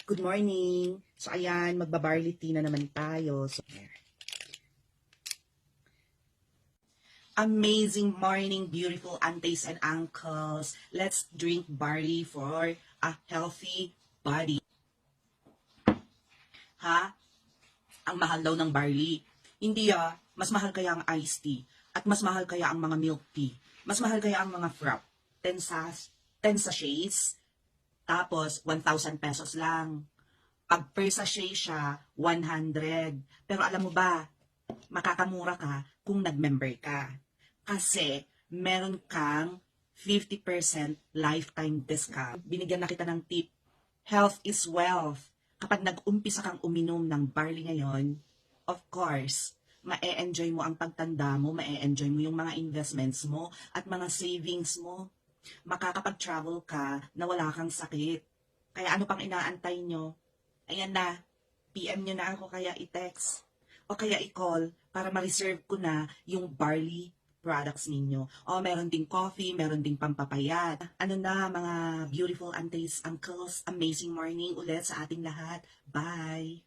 Good morning! So ayan, magbabarley tea na naman tayo. So, amazing morning, beautiful aunties and uncles. Let's drink barley for a healthy body. Ha? Ang mahal daw ng barley. Hindi mas mahal kaya ang iced tea. At mas mahal kaya ang mga milk tea. Mas mahal kaya ang mga frap. 10 sachets. Tapos, 1,000 pesos lang. Pag per sachet siya, 100. Pero alam mo ba, makakamura ka kung nag-member ka. Kasi, meron kang 50% lifetime discount. Binigyan na kita ng tip. Health is wealth. Kapag nag-umpisa kang uminom ng barley ngayon, of course, ma-e-enjoy mo ang pagtanda mo, ma-e-enjoy mo yung mga investments mo at mga savings mo. Makakapag-travel ka na wala kang sakit. Kaya ano pang inaantay nyo? Ayan na, PM nyo na ako kaya i-text o kaya i-call para ma-reserve ko na yung barley products ninyo. O meron ding coffee, meron ding pampapayat. Ano na mga beautiful aunties, uncles, amazing morning ulit sa ating lahat. Bye!